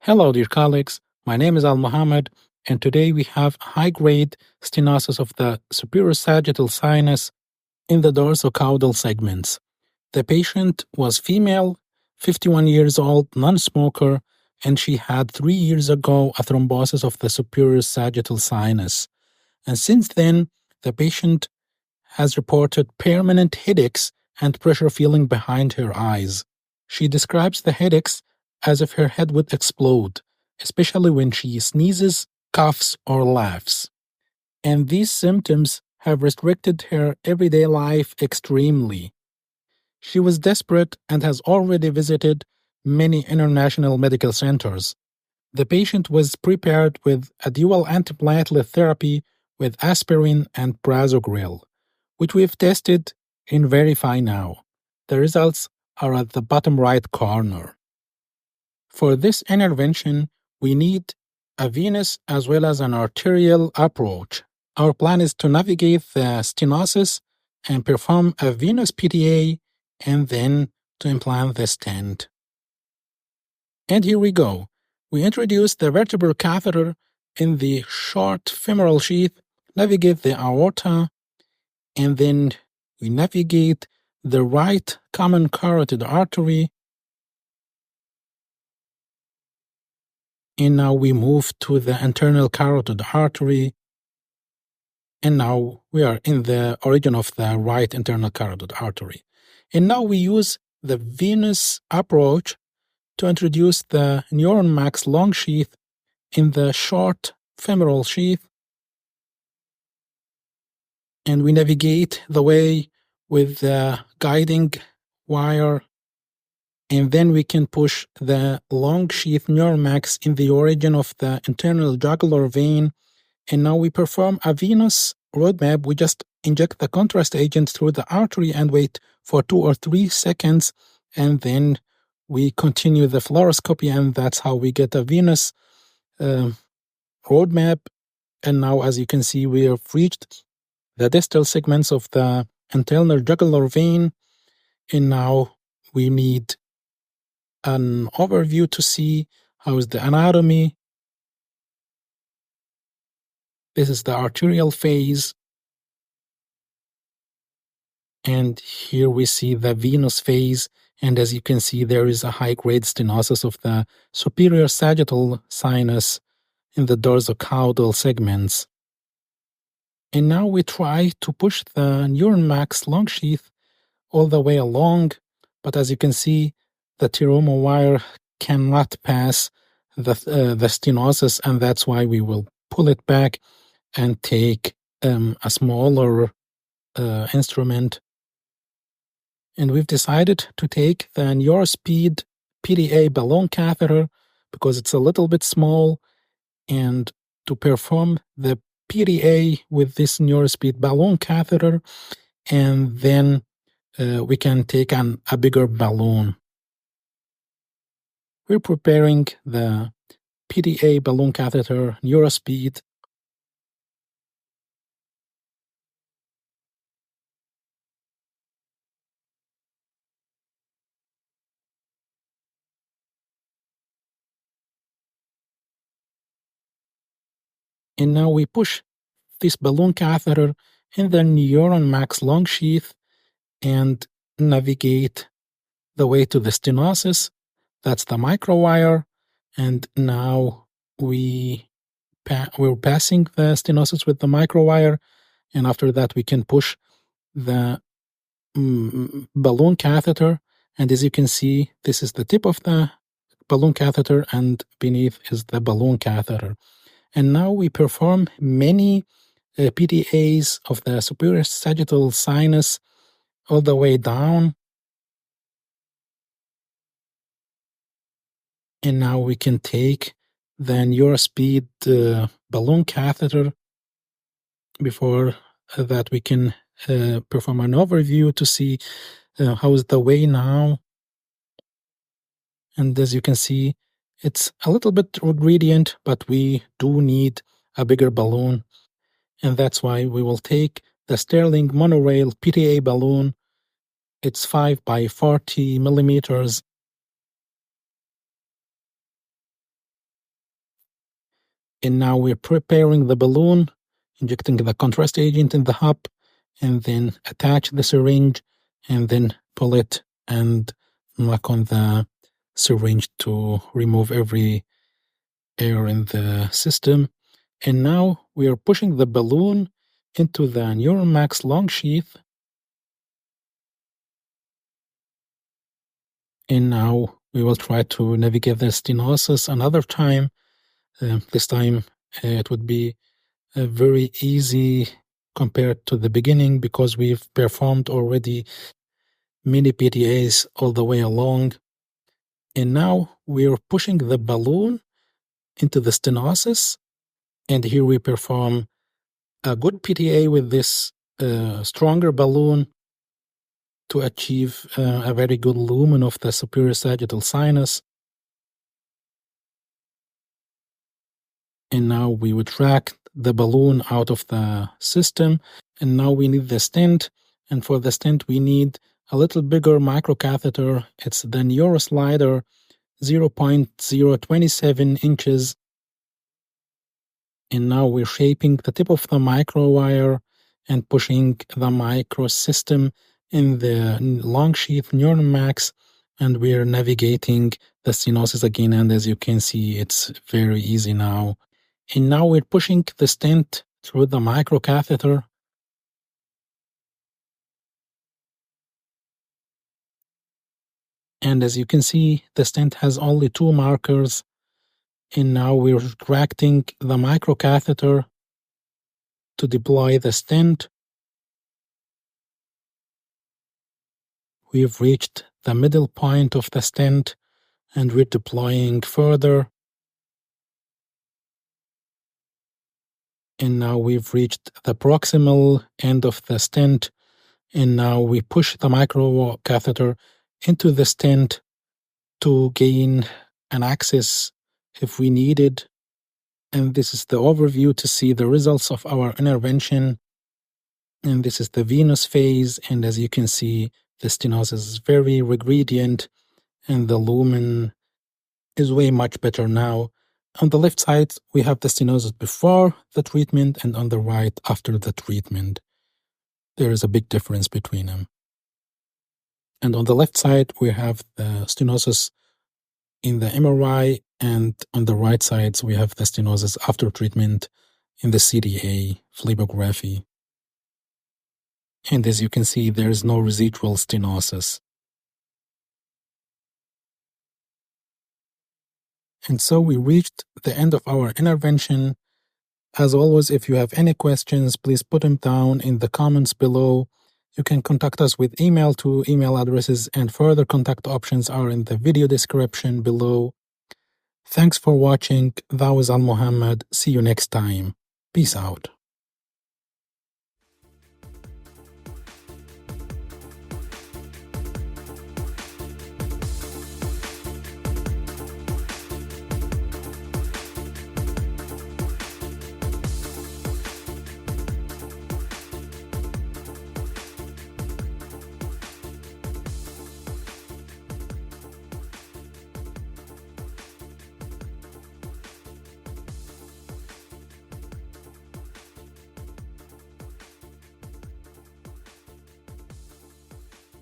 Hello, dear colleagues. My name is Al Muhammad, and today we have high-grade stenosis of the superior sagittal sinus in the dorsocaudal segments. The patient was female, 51 years old, non-smoker, and she had 3 years ago a thrombosis of the superior sagittal sinus. And since then, the patient has reported permanent headaches and pressure feeling behind her eyes. She describes the headaches as if her head would explode, especially when she sneezes, coughs, or laughs. And these symptoms have restricted her everyday life extremely. She was desperate and has already visited many international medical centers. The patient was prepared with a dual antiplatelet therapy with aspirin and prasugrel, which we've tested and verify now. The results are at the bottom right corner. For this intervention, we need a venous as well as an arterial approach. Our plan is to navigate the stenosis and perform a venous PTA and then to implant the stent. And here we go. We introduce the vertebral catheter in the short femoral sheath, navigate the aorta, and then we navigate the right common carotid artery. And now we move to the internal carotid artery. And now we are in the origin of the right internal carotid artery. And now we use the venous approach to introduce the neuron max long sheath in the short femoral sheath. And we navigate the way with the guiding wire, and then we can push the long sheath neuron max in the origin of the internal jugular vein. And now we perform a venous roadmap. We just inject the contrast agent through the artery and wait for 2 or 3 seconds, and then we continue the fluoroscopy, and that's how we get a venous roadmap. And now, as you can see, we have reached the distal segments of the internal jugular vein, and now we need an overview to see how is the anatomy. This is the arterial phase, and here we see the venous phase, and as you can see, there is a high-grade stenosis of the superior sagittal sinus in the dorsocaudal segments. And now we try to push the neuron max long sheath all the way along, but as you can see, the tearoma wire cannot pass the stenosis, and that's why we will pull it back and take a smaller instrument. And we've decided to take the Neurospeed PTA ballon catheter because it's a little bit small, and to perform the PTA with this Neurospeed ballon catheter, and then we can take a bigger balloon. We're preparing the PTA balloon catheter Neurospeed. And now we push this balloon catheter in the neuron max long sheath and navigate the way to the stenosis. That's the microwire. And now we're passing the stenosis with the microwire. And after that, we can push the balloon catheter. And as you can see, this is the tip of the balloon catheter, and beneath is the balloon catheter. And now we perform many PTAs of the superior sagittal sinus all the way down. And now we can take the Neurospeed balloon catheter. Before that, we can perform an overview to see how is the way now. And as you can see, it's a little bit gradient, but we do need a bigger balloon. And that's why we will take the Sterling monorail PTA balloon. It's 5 by 40 millimeters. And now we're preparing the balloon, injecting the contrast agent in the hub, and then attach the syringe, and then pull it and knock on the syringe to remove every air in the system. And now we are pushing the balloon into the Neuromax long sheath. And now we will try to navigate the stenosis another time. This time it would be very easy compared to the beginning because we've performed already many PTAs all the way along. And now we're pushing the balloon into the stenosis. And here we perform a good PTA with this stronger balloon to achieve a very good lumen of the superior sagittal sinus. And now we retract the balloon out of the system. And now we need the stent. And for the stent, we need a little bigger microcatheter. It's the Neuroslider 0.027 inches. And now we're shaping the tip of the micro wire and pushing the micro system in the long sheath Neuromax, and we're navigating the stenosis again. And as you can see, it's very easy now. And now we're pushing the stent through the microcatheter. And as you can see, the stent has only 2 markers. And now we're retracting the microcatheter to deploy the stent. We've reached the middle point of the stent and we're deploying further. And now we've reached the proximal end of the stent. And now we push the microcatheter into the stent to gain an access if we need it. And this is the overview to see the results of our intervention. And this is the venous phase. And as you can see, the stenosis is very regredient and the lumen is way much better now. On the left side, we have the stenosis before the treatment, and on the right, after the treatment. There is a big difference between them. And on the left side, we have the stenosis in the MRI, and on the right side, we have the stenosis after treatment in the CTA phlebography. And as you can see, there is no residual stenosis. And so we reached the end of our intervention. As always, if you have any questions, please put them down in the comments below. You can contact us with email to email addresses, and further contact options are in the video description below. Thanks for watching. That was Al Muhammad. See you next time. Peace out.